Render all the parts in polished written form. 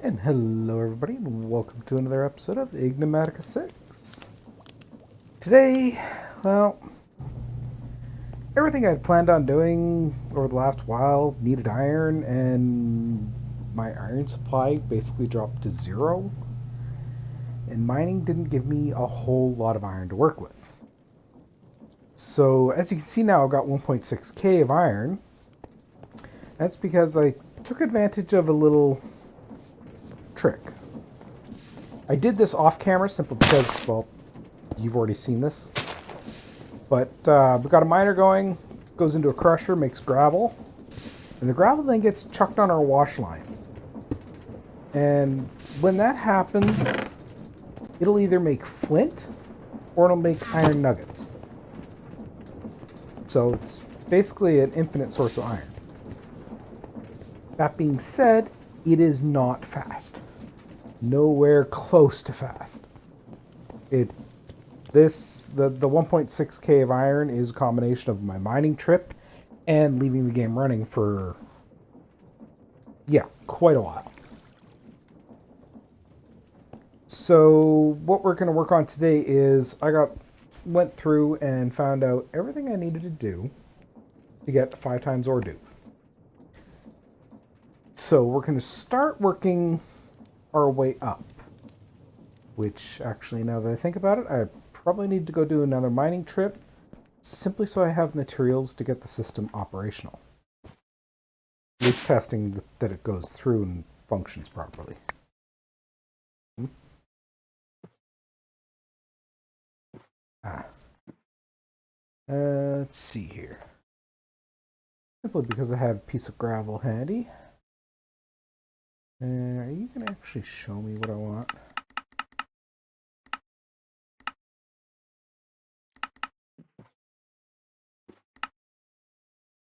And hello everybody and welcome to another episode of Enigmatica 6. Today, well, everything I'd planned on doing over the last while needed iron, and my iron supply basically dropped to zero, and mining didn't give me a whole lot of iron to work with. So as you can see now, I've got 1.6k of iron. That's because I took advantage of a little trick. I did this off camera simply because, well, you've already seen this. But we've got a miner going, goes into a crusher, makes gravel, and the gravel then gets chucked on our wash line. And when that happens, it'll either make flint or it'll make iron nuggets. So it's basically an infinite source of iron. That being said, it is not fast. Nowhere close to fast. The 1.6k of iron is a combination of my mining trip and leaving the game running for, yeah, quite a while. So what we're going to work on today is went through and found out everything I needed to do to get 5 times ore dupe. So we're going to start working our way up, which actually, now that I think about it, I probably need to go do another mining trip simply so I have materials to get the system operational. At least testing that it goes through and functions properly. Let's see here. Simply because I have a piece of gravel handy. You can actually show me what I want.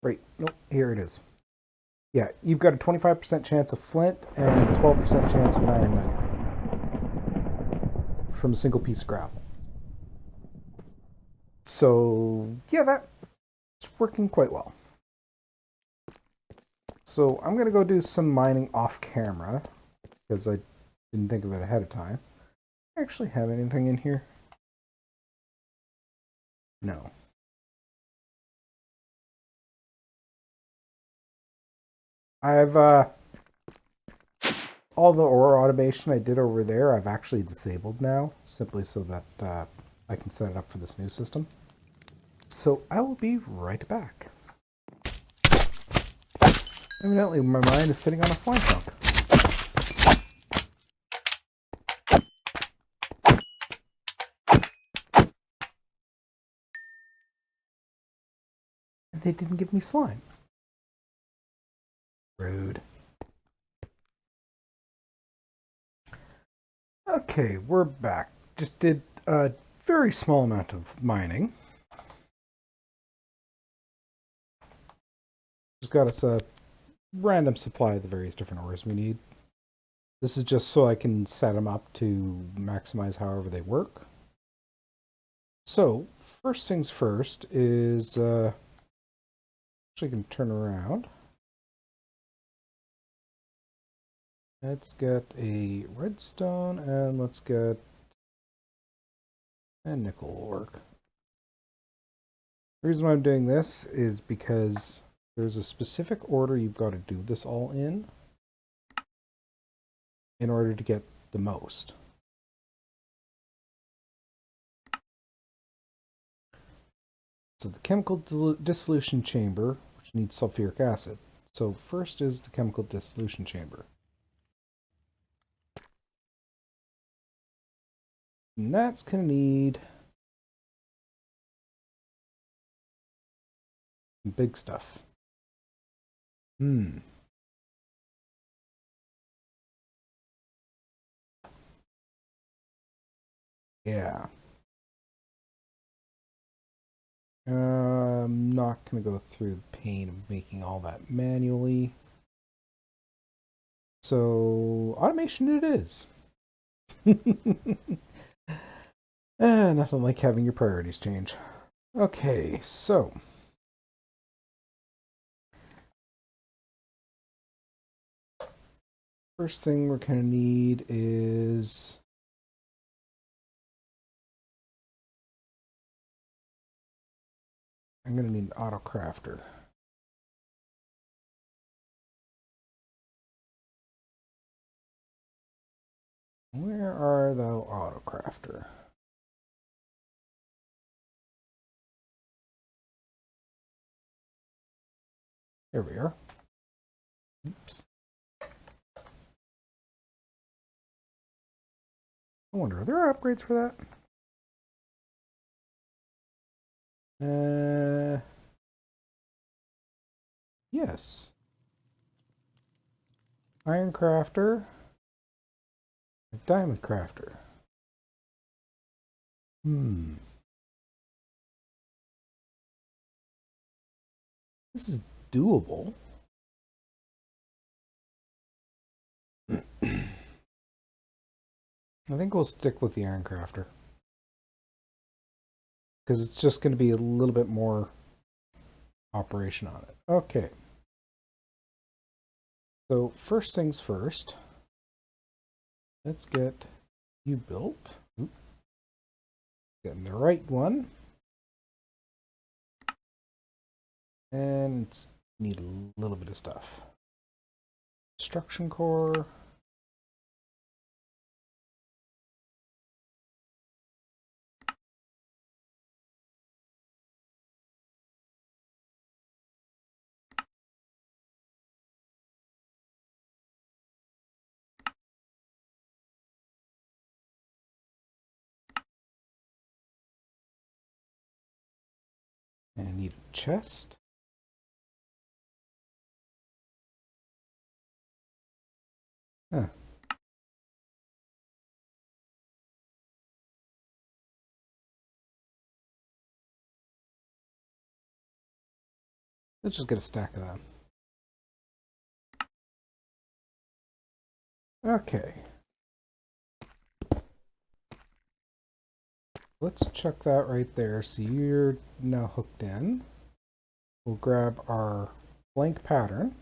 Right, nope, here it is. Yeah, you've got a 25% chance of flint and a 12% chance of an iron nugget from a single piece of gravel. So, yeah, that's working quite well. So I'm going to go do some mining off camera because I didn't think of it ahead of time. Do I actually have anything in here? No. I've all the ore automation I did over there I've actually disabled now, simply so that I can set it up for this new system. So I will be right back. Evidently my mine is sitting on a slime chunk. They didn't give me slime. Rude. Okay, we're back. Just did a very small amount of mining. Just got us a random supply of the various different ores we need. This is just so I can set them up to maximize however they work. So, first things first is, actually I can turn around. Let's get a redstone and let's get a nickel work. The reason why I'm doing this is because there's a specific order you've got to do this all in order to get the most. So the chemical dissolution chamber, which needs sulfuric acid. So first is the chemical dissolution chamber. And that's going to need some big stuff. Yeah. I'm not going to go through the pain of making all that manually. So, automation it is. Nothing like having your priorities change. Okay, so First thing we're going to need is I'm going to need an autocrafter. Where are thou, autocrafter? There we are. Oops. I wonder, are there upgrades for that? Yes. Iron crafter. Diamond crafter. This is doable. I think we'll stick with the iron crafter. Because it's just going to be a little bit more operation on it. Okay. So first things first. Let's get you built. Oops. Getting the right one. And need a little bit of stuff. Construction core. And I need a chest. Huh. Let's just get a stack of them. Okay. Let's chuck that right there. So you're now hooked in. We'll grab our blank pattern.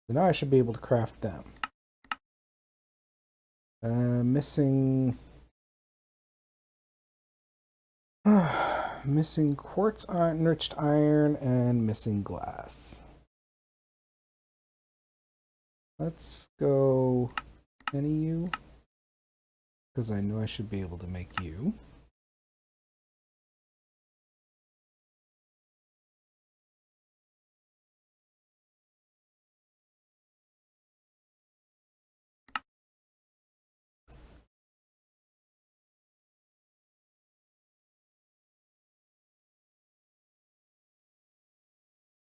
So now I should be able to craft them. Missing missing quartz enriched iron and missing glass. Let's go any you, because I know I should be able to make you.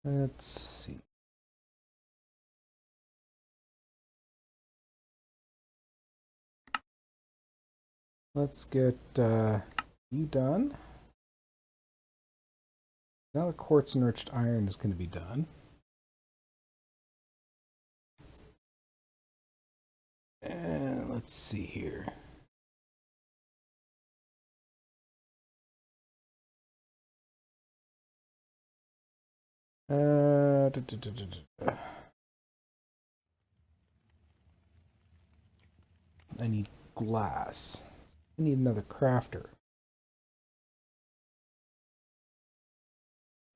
Let's see. Let's get you done. Now the quartz enriched iron is going to be done. And let's see here. I need glass. I need another crafter.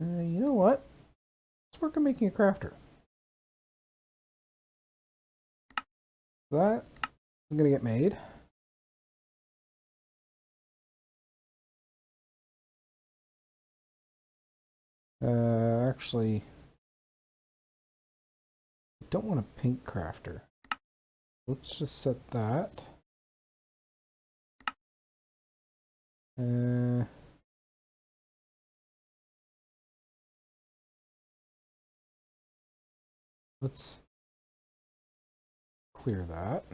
You know what? Let's work on making a crafter. That I'm gonna get made. Actually, I don't want a pink crafter. Let's just set that. Let's clear that.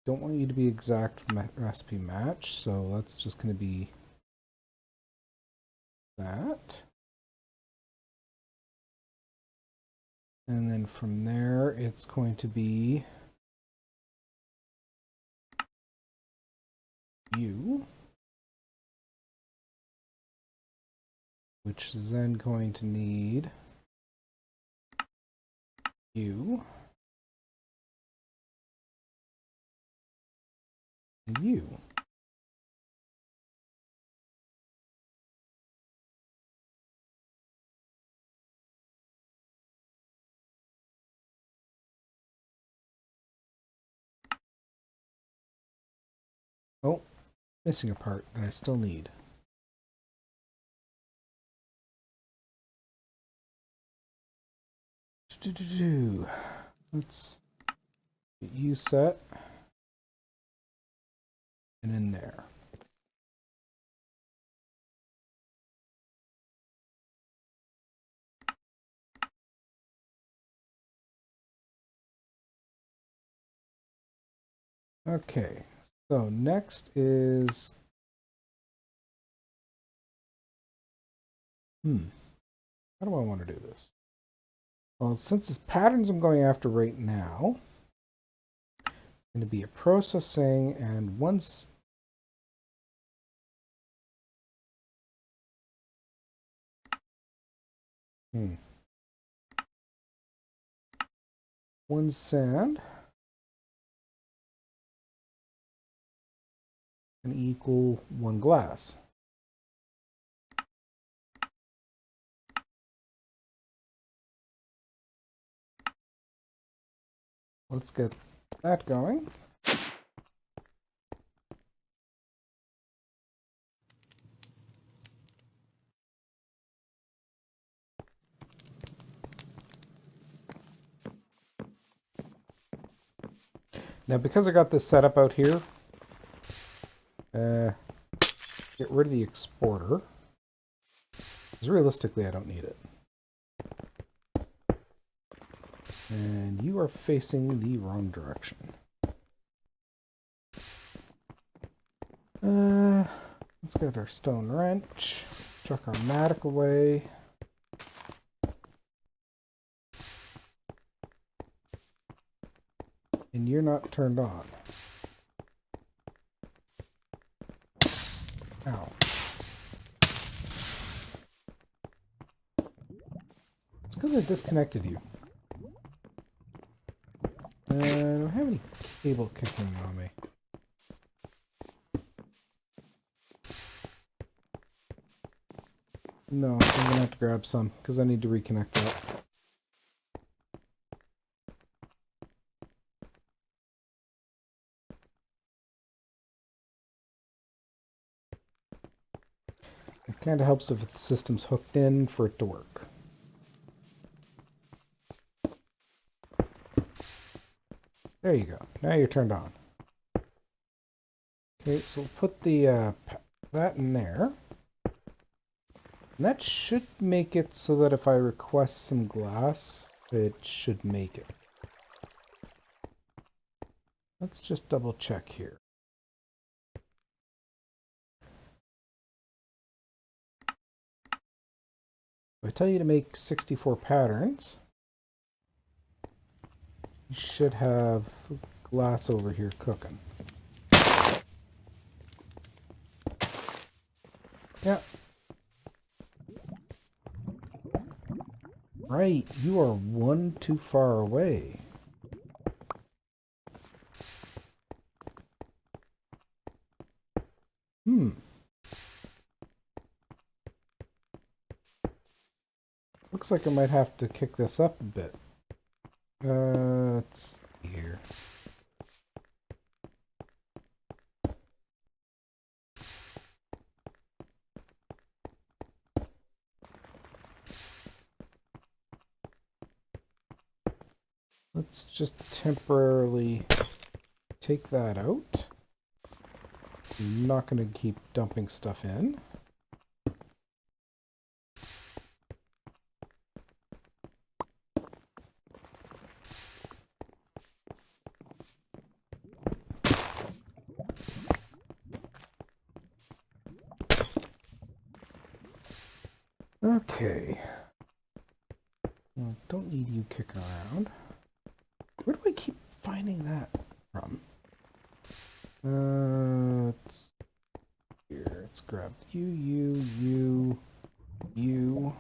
Don't want you to be exact recipe match, so that's just going to be that. And then from there, it's going to be you. which is then going to need you, and you. Oh, missing a part that I still need. Let's get you set and in there. Okay, so next is how do I want to do this? Well, since it's patterns I'm going after right now, it's going to be a processing, and once one sand can equal one glass. Let's get that going. Now, because I got this set up out here, get rid of the exporter, because realistically I don't need it. And you are facing the wrong direction. Let's get our stone wrench, chuck our mattock away. And you're not turned on. Ow. It's because I disconnected you. I don't have any cable kicking on me. No, I'm gonna have to grab some because I need to reconnect that. It kind of helps if the system's hooked in for it to work. There you go. Now you're turned on. Okay, so we'll put the that in there. And that should make it so that if I request some glass, it should make it. Let's just double check here. If I tell you to make 64 patterns, you should have glass over here cooking. Yeah. Right, you are one too far away. Looks like I might have to kick this up a bit. Let's see here. Let's just temporarily take that out. I'm not going to keep dumping stuff in. Okay. Well, don't need you kicking around. Where do I keep finding that from? Let's here. Let's grab you. you.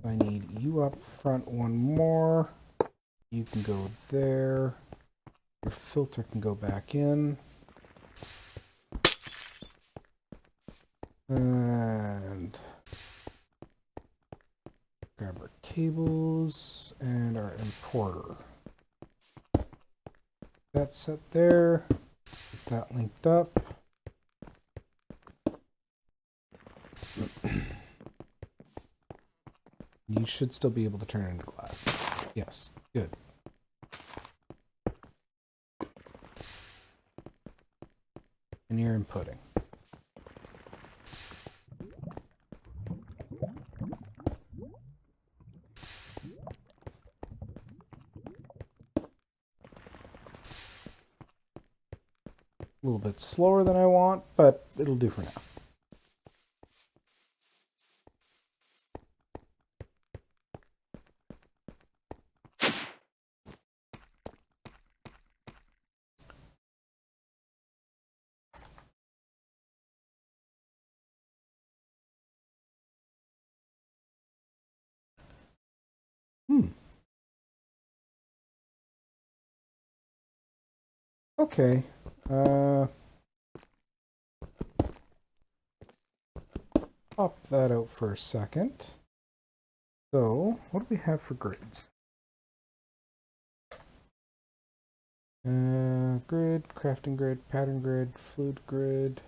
I need you up front one more. You can go there. Your filter can go back in. And grab our cables and our importer. That's set there. Get that linked up. You should still be able to turn it into glass. Yes, good. And you're inputting. A little bit slower than I want, but it'll do for now. Okay. Pop that out for a second. So, what do we have for grids? Grid, crafting grid, pattern grid, fluid grid.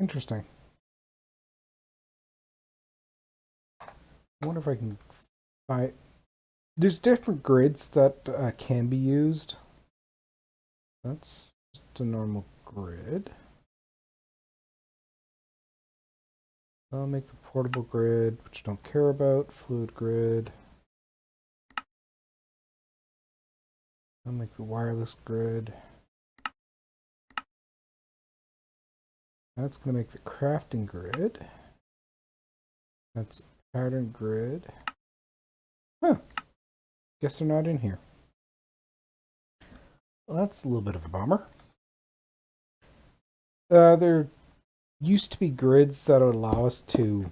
Interesting. I wonder if I can buy... There's different grids that can be used. That's just a normal grid. I'll make the portable grid, which I don't care about. Fluid grid. I'll make the wireless grid. That's going to make the crafting grid. That's pattern grid. Huh. Guess they're not in here. Well, that's a little bit of a bummer. There used to be grids that would allow us to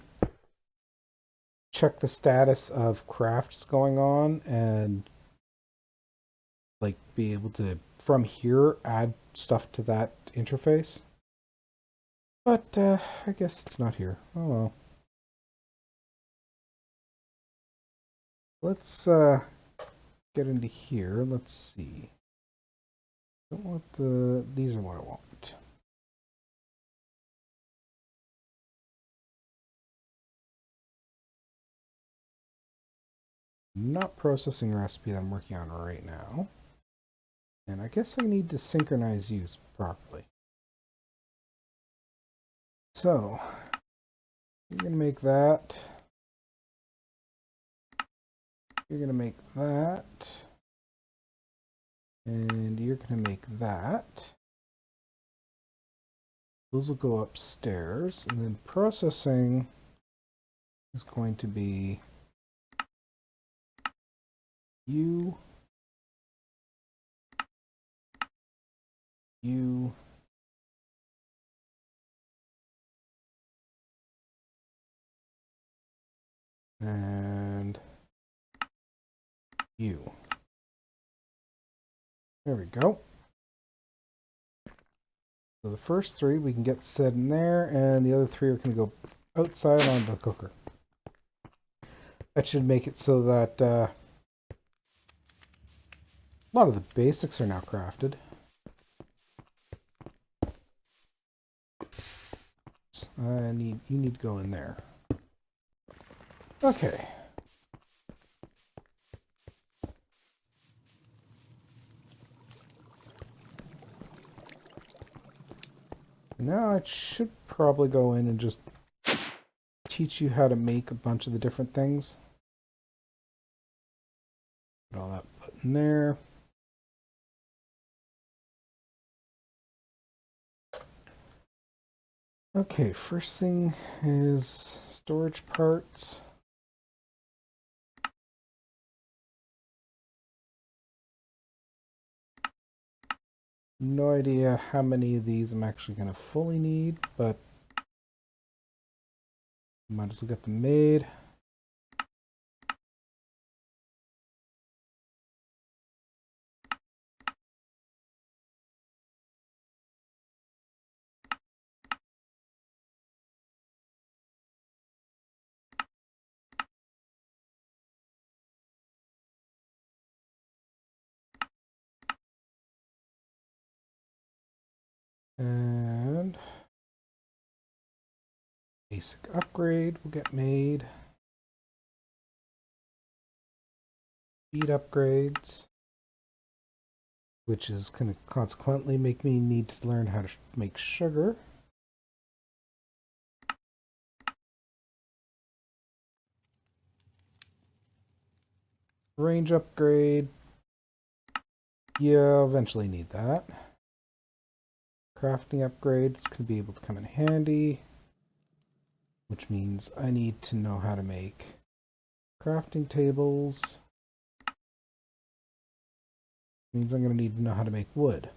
check the status of crafts going on and like be able to from here add stuff to that interface. But I guess it's not here. Oh well. Let's get into here. Let's see. Don't want the... These are what I want. Not processing a recipe that I'm working on right now. And I guess I need to synchronize use properly. So, you're going to make that. You're going to make that. And you're going to make that. Those will go upstairs. And then processing is going to be you, you, and you. There we go. So the first three we can get set in there, and the other three are going to go outside on the cooker. That should make it so that a lot of the basics are now crafted. You need to go in there. Okay. Now I should probably go in and just teach you how to make a bunch of the different things. Put all that put in there. Okay, first thing is storage parts. No idea how many of these I'm actually going to fully need, but might as well get them made. And basic upgrade will get made. Speed upgrades, which is going to consequently make me need to learn how to make sugar. Range upgrade. Yeah, I'll eventually need that. Crafting upgrades can be able to come in handy, which means I need to know how to make crafting tables. Means I'm going to need to know how to make wood.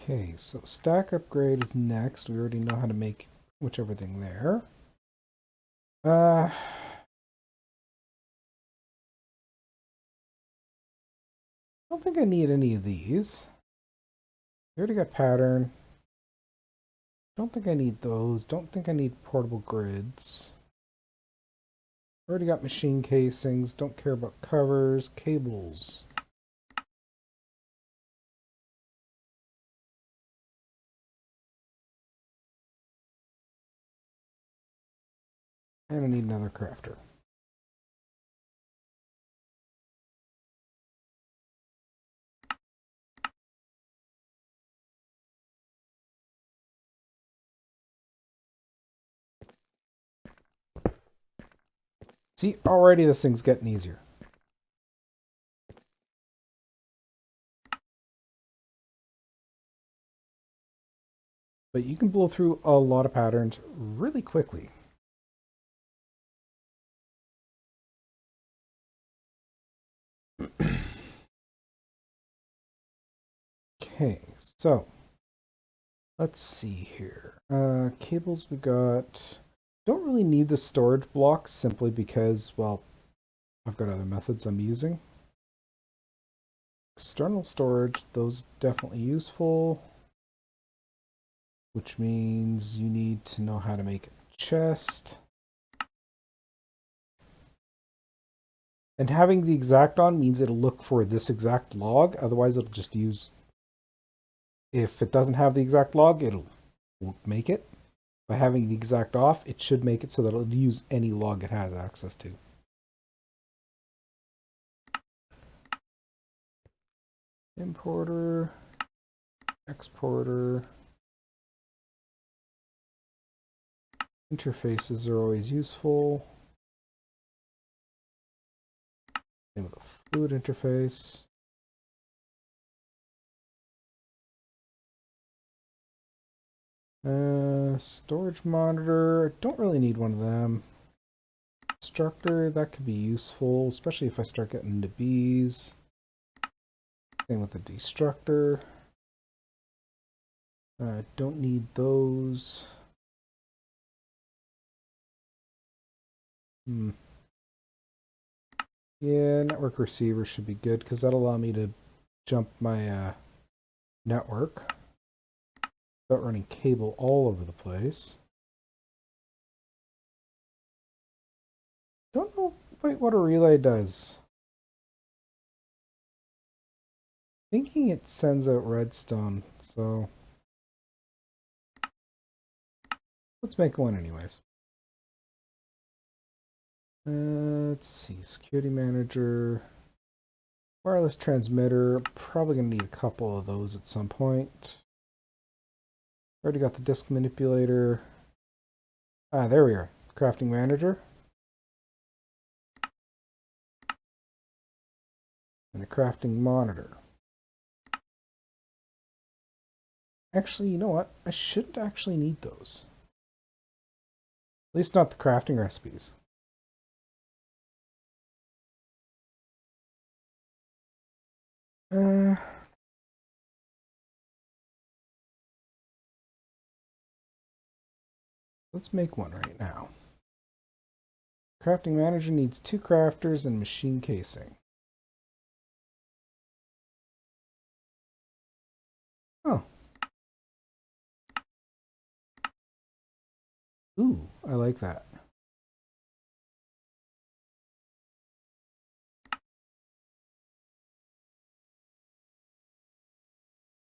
Okay, so stack upgrade is next. We already know how to make pretty much everything there. I don't think I need any of these. I already got pattern. Don't think I need those. Don't think I need portable grids. Already got machine casings. Don't care about covers. Cables. And I need another crafter. See, already this thing's getting easier. But you can blow through a lot of patterns really quickly. Okay, so let's see here. Cables we got. Don't really need the storage blocks simply because, well, I've got other methods I'm using. External storage, those definitely useful. Which means you need to know how to make a chest. And having the exact on means it'll look for this exact log, otherwise it'll just use... If it doesn't have the exact log, won't make it. By having the exact off, it should make it so that it'll use any log it has access to. Importer, exporter. Interfaces are always useful. Same with a fluid interface. Storage monitor, I don't really need one of them. Destructor, that could be useful, especially if I start getting into bees. Same with the destructor. Don't need those. Yeah, network receiver should be good because that'll allow me to jump my network without running cable all over the place. Don't know quite what a relay does. Thinking it sends out redstone, so let's make one anyways. Let's see, security manager. Wireless transmitter, probably going to need a couple of those at some point. Already got the disk manipulator. Ah, there we are. Crafting manager. And a crafting monitor. Actually, you know what? I shouldn't actually need those. At least not the crafting recipes. Let's make one right now. Crafting manager needs 2 crafters and machine casing. Oh. Ooh, I like that.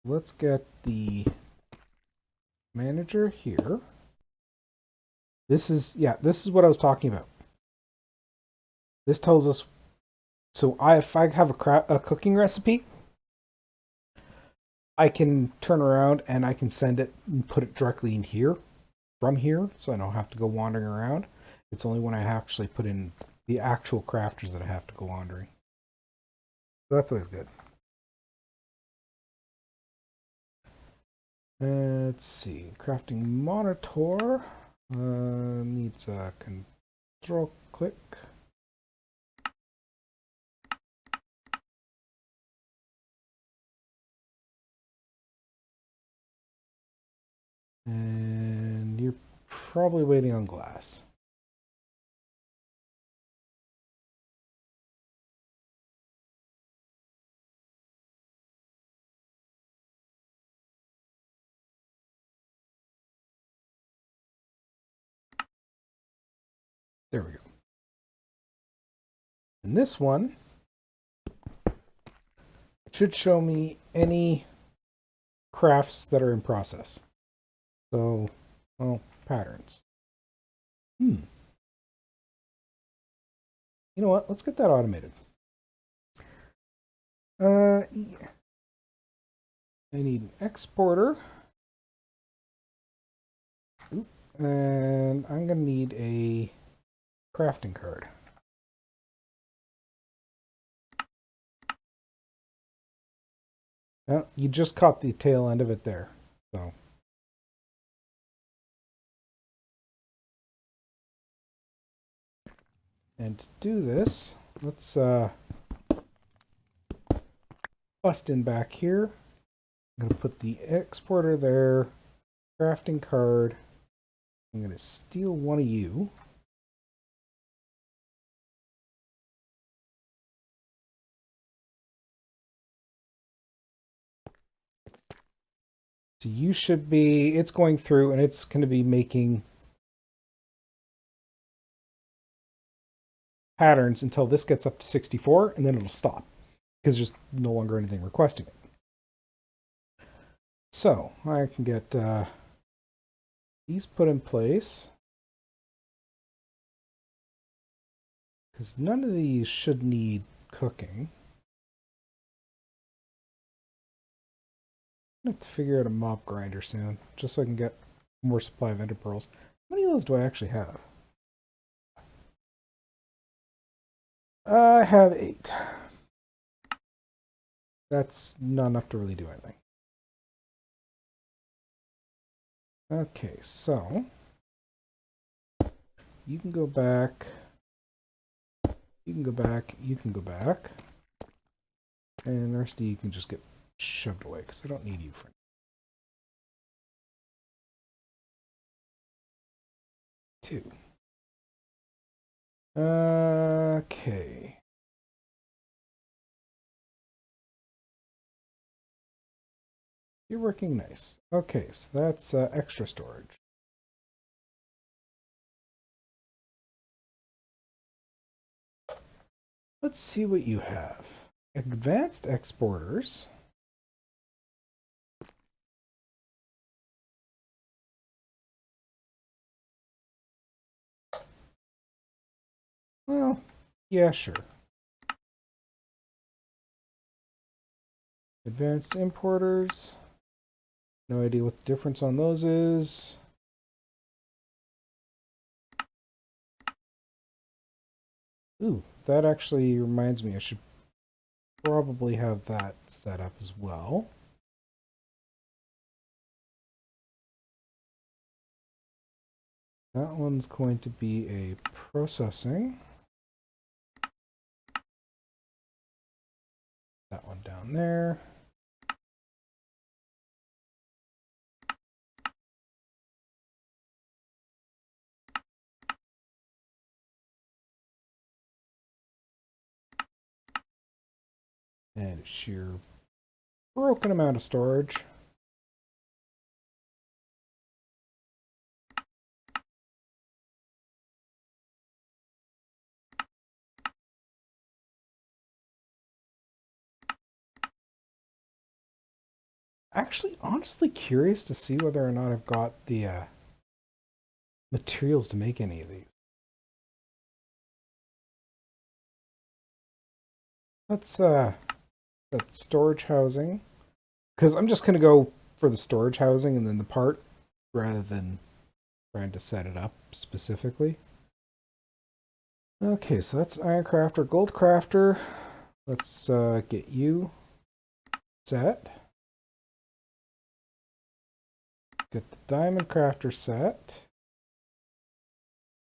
Let's get the manager here. This is what I was talking about. This tells us, so if I have a cooking recipe, I can turn around and I can send it and put it directly in here, from here, so I don't have to go wandering around. It's only when I actually put in the actual crafters that I have to go wandering. So that's always good. Let's see, crafting monitor needs a control click. And you're probably waiting on glass. There we go. And this one should show me any crafts that are in process. So, well, patterns. You know what? Let's get that automated. I need an exporter. And I'm going to need a crafting card. Well, you just caught the tail end of it there. So. And to do this, let's bust in back here. I'm going to put the exporter there, crafting card. I'm going to steal one of you. So you should be, it's going through and it's going to be making patterns until this gets up to 64 and then it'll stop because there's no longer anything requesting it. So I can get these put in place because none of these should need cooking. I have to figure out a mob grinder soon, just so I can get more supply of ender pearls. How many of those do I actually have? I have 8. That's not enough to really do anything. Okay, so you can go back. You can go back. You can go back. And the rest of you can just get shoved away because I don't need you for 2. Okay. You're working nice. Okay, so that's extra storage. Let's see what you have. Advanced exporters. Well, yeah, sure. Advanced importers. No idea what the difference on those is. Ooh, that actually reminds me I should probably have that set up as well. That one's going to be a processing. That one down there. And sheer broken amount of storage. Actually, honestly curious to see whether or not I've got the materials to make any of these. Let's that storage housing, because I'm just going to go for the storage housing and then the part rather than trying to set it up specifically. Okay, so that's Iron Crafter, Gold Crafter. Let's get you set. Get the Diamond Crafter set.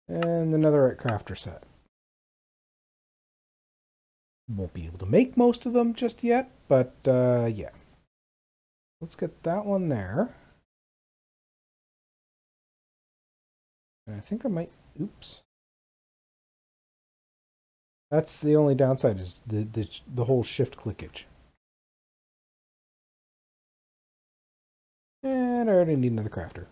And the Netherite Crafter set. Won't be able to make most of them just yet, but yeah. Let's get that one there. And I think I might, oops. That's the only downside is the whole shift clickage. And I already need another crafter.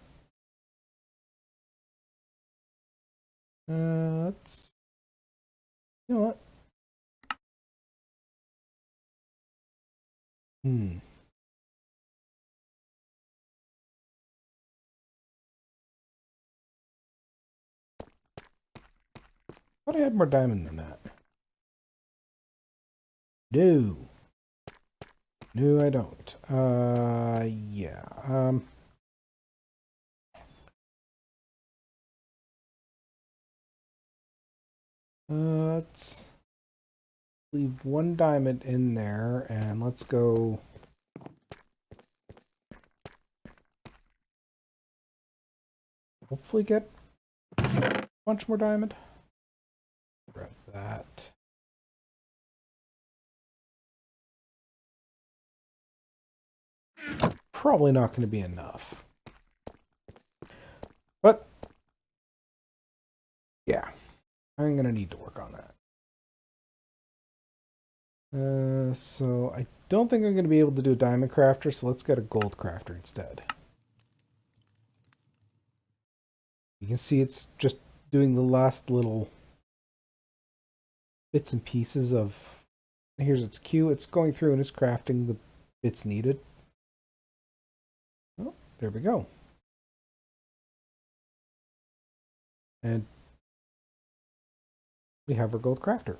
Let's, you know what? Thought I had more diamond than that. No. No, I don't. Yeah. Let's leave one diamond in there, and let's go. Hopefully get a bunch more diamond. Grab that. Probably not going to be enough. But, yeah. I'm going to need to work on that. So I don't think I'm going to be able to do a diamond crafter, so let's get a gold crafter instead. You can see it's just doing the last little bits and pieces of, here's its queue, it's going through and it's crafting the bits needed. Oh, there we go. And we have our gold crafter.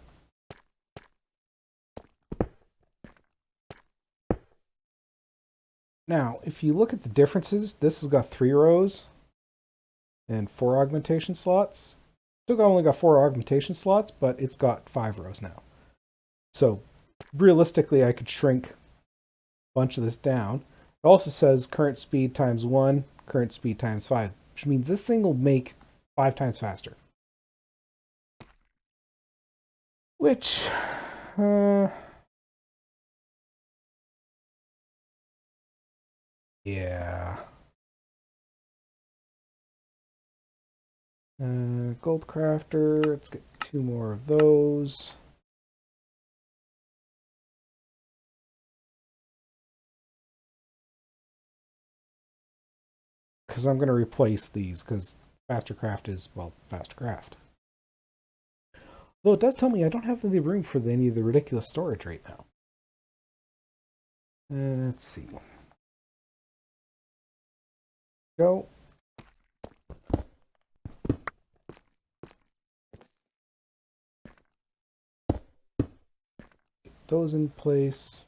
Now, if you look at the differences, this has got 3 rows and 4 augmentation slots. Still only got 4 augmentation slots, but it's got 5 rows now. So realistically, I could shrink a bunch of this down. It also says current speed times 1, current speed times 5, which means this thing will make 5 times faster. Which, yeah. Gold crafter, let's get 2 more of those. Because I'm going to replace these, because faster craft is, well, faster craft. Though it does tell me I don't have the room for any of the ridiculous storage right now. Let's see. Go. Get those in place.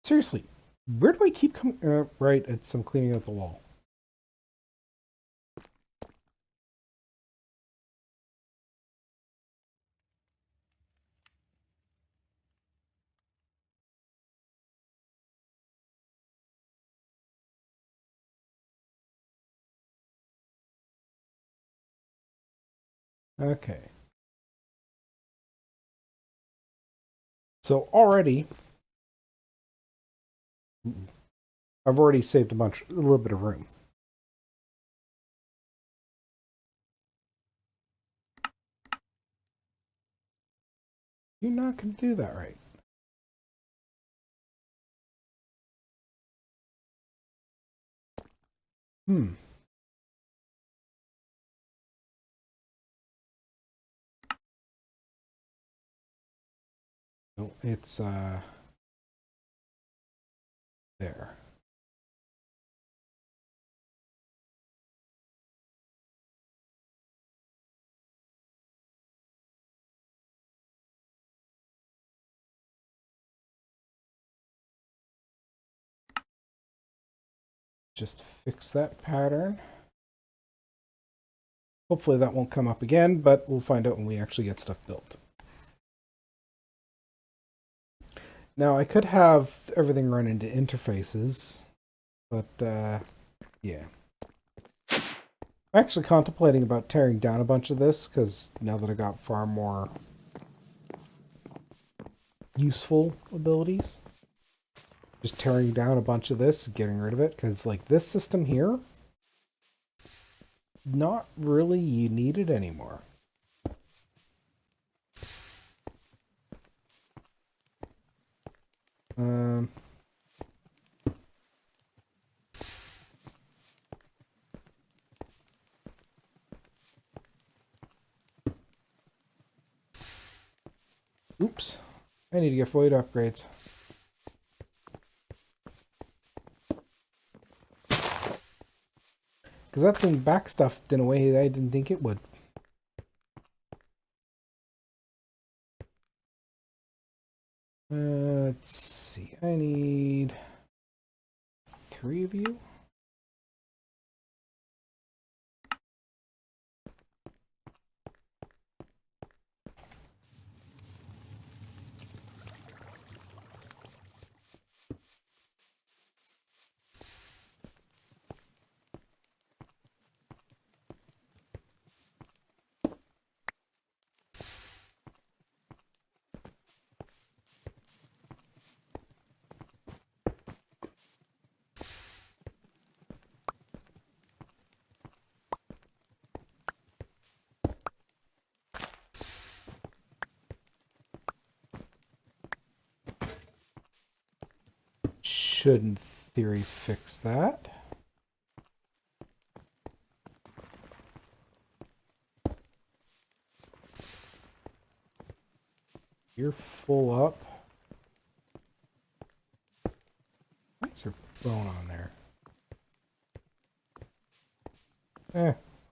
Seriously, where do I keep coming? Right, it's I'm cleaning out the wall. Okay. So already, I've already saved a little bit of room. You're not going to do that right. Hmm. No, it's, there. Just fix that pattern. Hopefully that won't come up again, but we'll find out when we actually get stuff built. Now, I could have everything run into interfaces, but, yeah. I'm actually contemplating about tearing down a bunch of this, because now that I got far more useful abilities, just tearing down a bunch of this, getting rid of it, because, like, this system here, not really you need it anymore. Oops. I need to get void upgrades. Because that thing backstuffed in a way that I didn't think it would. Let's see. I need 3 of you. Should, in theory, fix that. You're full up. Lights are going on there.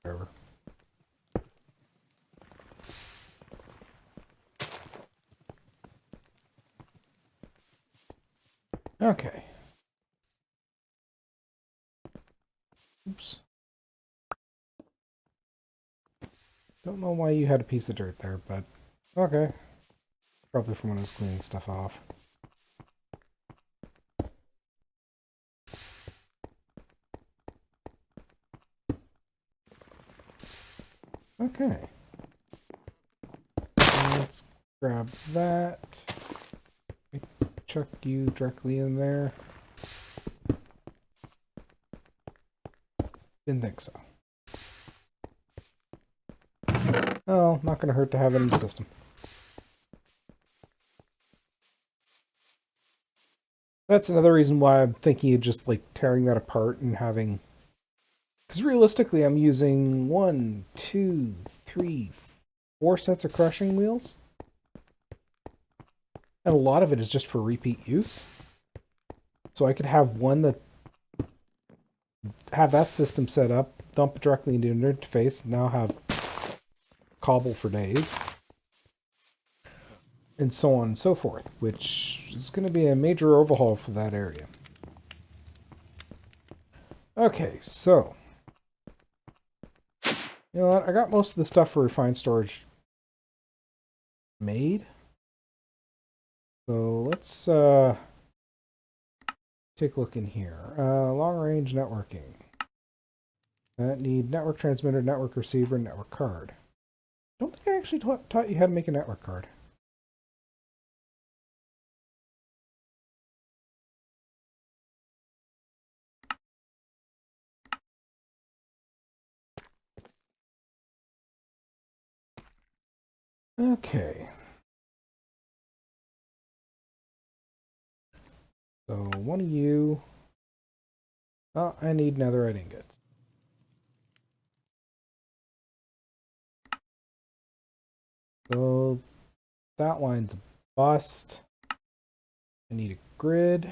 Whatever. Okay. Oops. Don't know why you had a piece of dirt there, but okay. Probably from when I was cleaning stuff off. Okay. Let's grab that. Chuck you directly in there. Didn't think so. Oh, not going to hurt to have it in the system. That's another reason why I'm thinking of just like tearing that apart and having... Because realistically, I'm using 1, 2, 3, 4 sets of crushing wheels. And a lot of it is just for repeat use. So I could have one that... have that system set up, dump it directly into an interface, and now have cobble for days. and so on and so forth, which is going to be a major overhaul for that area. Okay, so you know what? I got most of the stuff for refined storage made. So let's take a look in here. Long range networking. I need network transmitter, network receiver, and network card. I don't think I actually taught you how to make a network card. Okay. So one of you. Oh, I need netherite ingots. So that line's a bust. I need a grid.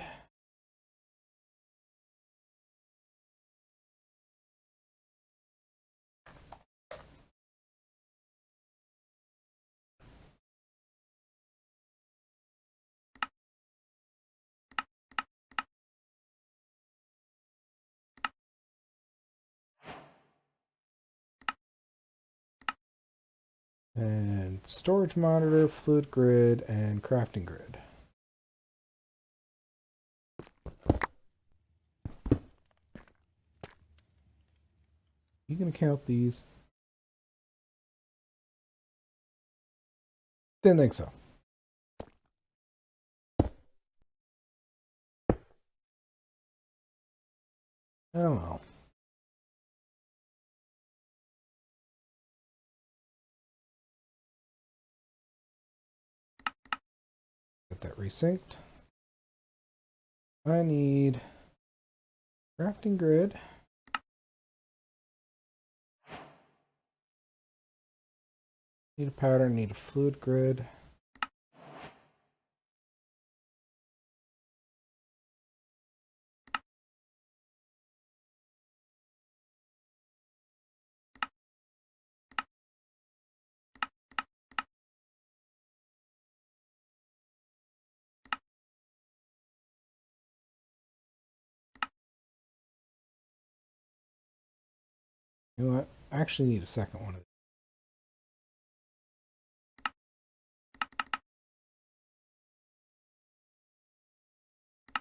And storage monitor, fluid grid, and crafting grid. You gonna count these? Didn't think so. I don't know. Get that resynced. I need crafting grid. Need a pattern, need a fluid grid. You know what? I actually need a second one.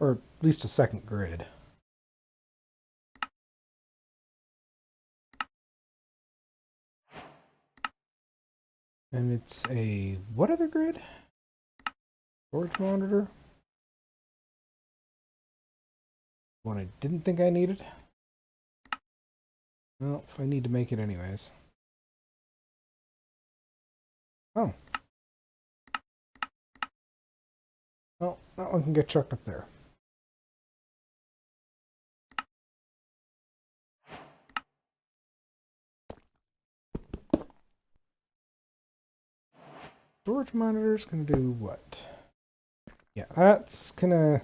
Or at least a second grid. And it's a... what other grid? Storage monitor? One I didn't think I needed. Well, if I need to make it anyways. Oh. Well, that one can get chucked up there. Storage monitor's gonna do what? Yeah, that's gonna...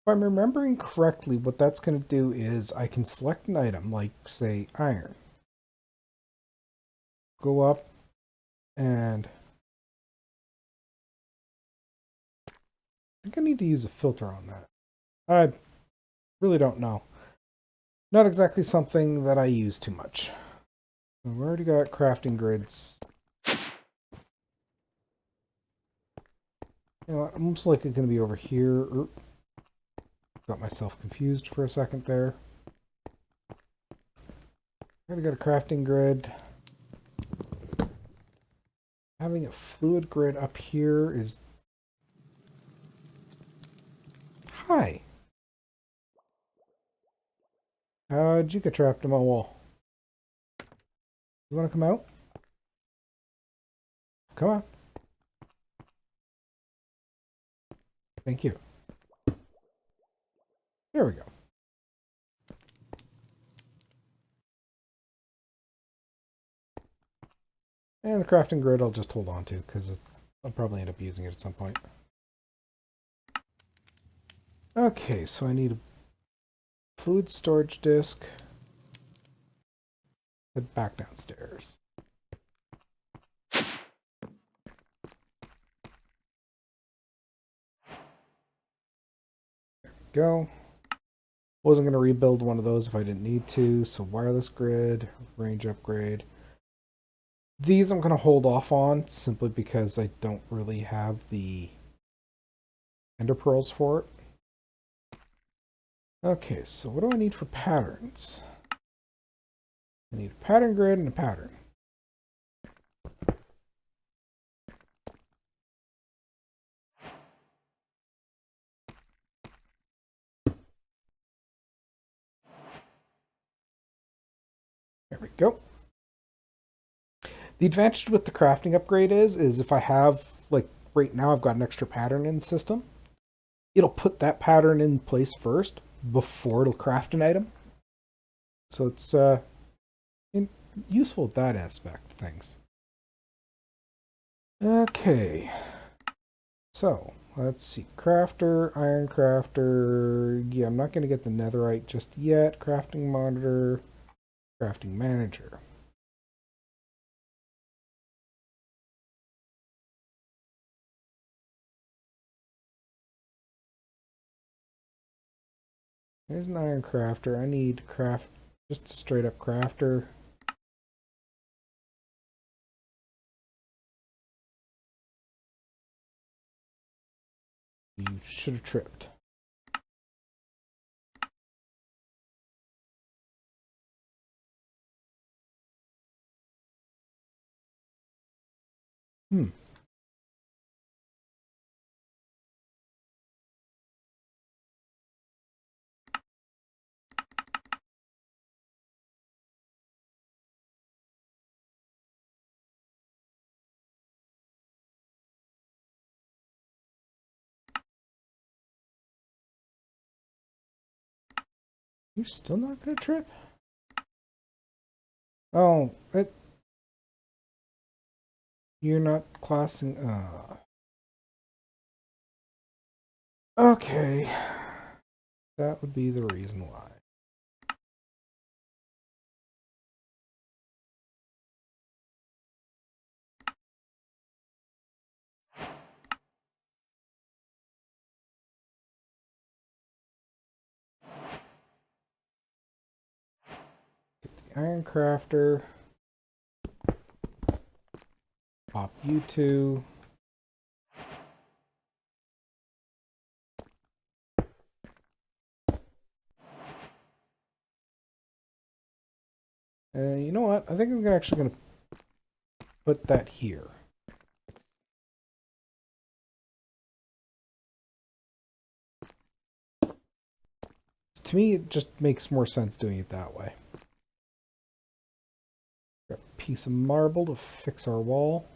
If I'm remembering correctly, what that's gonna do is I can select an item, like, say, iron. Go up and... I think I need to use a filter on that. I really don't know. Not exactly something that I use too much. We've already got crafting grids. You know what, I'm most likely going to be over here. Oop. Got myself confused for a second there. Already got a crafting grid. Having a fluid grid up here is... Hi! How'd you get trapped in my wall? You want to come out? Come on. Thank you. There we go. And the crafting grid I'll just hold on to because I'll probably end up using it at some point. Okay, so I need a fluid storage disk. Head back downstairs. go. Wasn't going to rebuild one of those if I didn't need to, so wireless grid, range upgrade. These I'm going to hold off on simply because I don't really have the ender pearls for it. Okay, so what do I need for patterns? I need a pattern grid and a pattern. There we go. The advantage with the crafting upgrade is if I have, like right now I've got an extra pattern in the system, it'll put that pattern in place first before it'll craft an item. So it's useful at that aspect of things. Okay, so let's see. Crafter, iron crafter. Yeah, I'm not going to get the netherite just yet. Crafting monitor, crafting manager. There's an iron crafter. I need to craft just a straight up crafter. You should have tripped. Hmm. You're still not gonna trip? Oh, you're not classing. Okay, that would be the reason why. Get the iron crafter. Pop you two. You know what? I think I'm actually going to put that here. To me, it just makes more sense doing it that way. Got a piece of marble to fix our wall.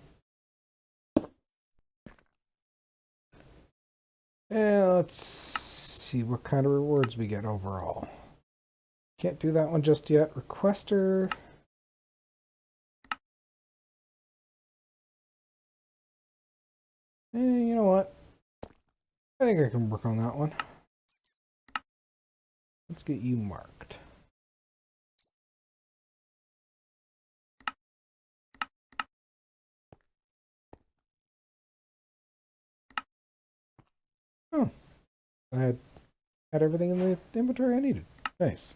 And let's see what kind of rewards we get overall. Can't do that one just yet. Requester. You know what? I think I can work on that one. Let's get you marked. Oh, I had everything in the inventory I needed. Nice.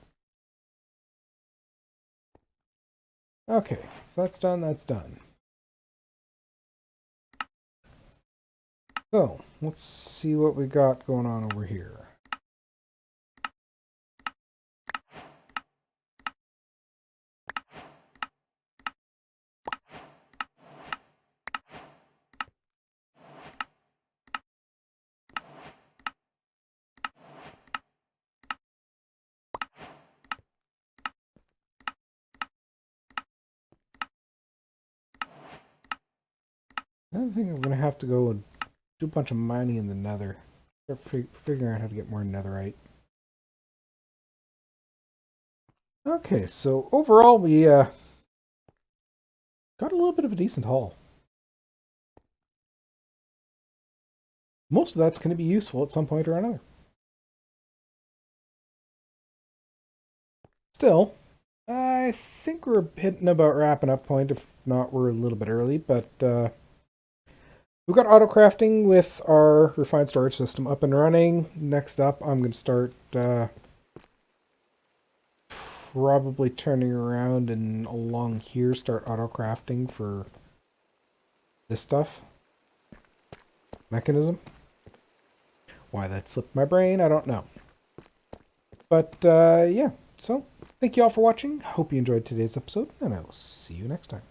Okay, so that's done, that's done. So, let's see what we got going on over here. I think I'm going to have to go and do a bunch of mining in the nether. Start figuring out how to get more netherite. Okay, so overall we got a little bit of a decent haul. Most of that's going to be useful at some point or another. Still, I think we're hitting about wrapping up point. If not, we're a little bit early, but we've got autocrafting with our refined storage system up and running. Next up, I'm going to start probably turning around and along here, start autocrafting for this stuff. Mechanism. Why that slipped my brain, I don't know. But yeah, so thank you all for watching. Hope you enjoyed today's episode, and I will see you next time.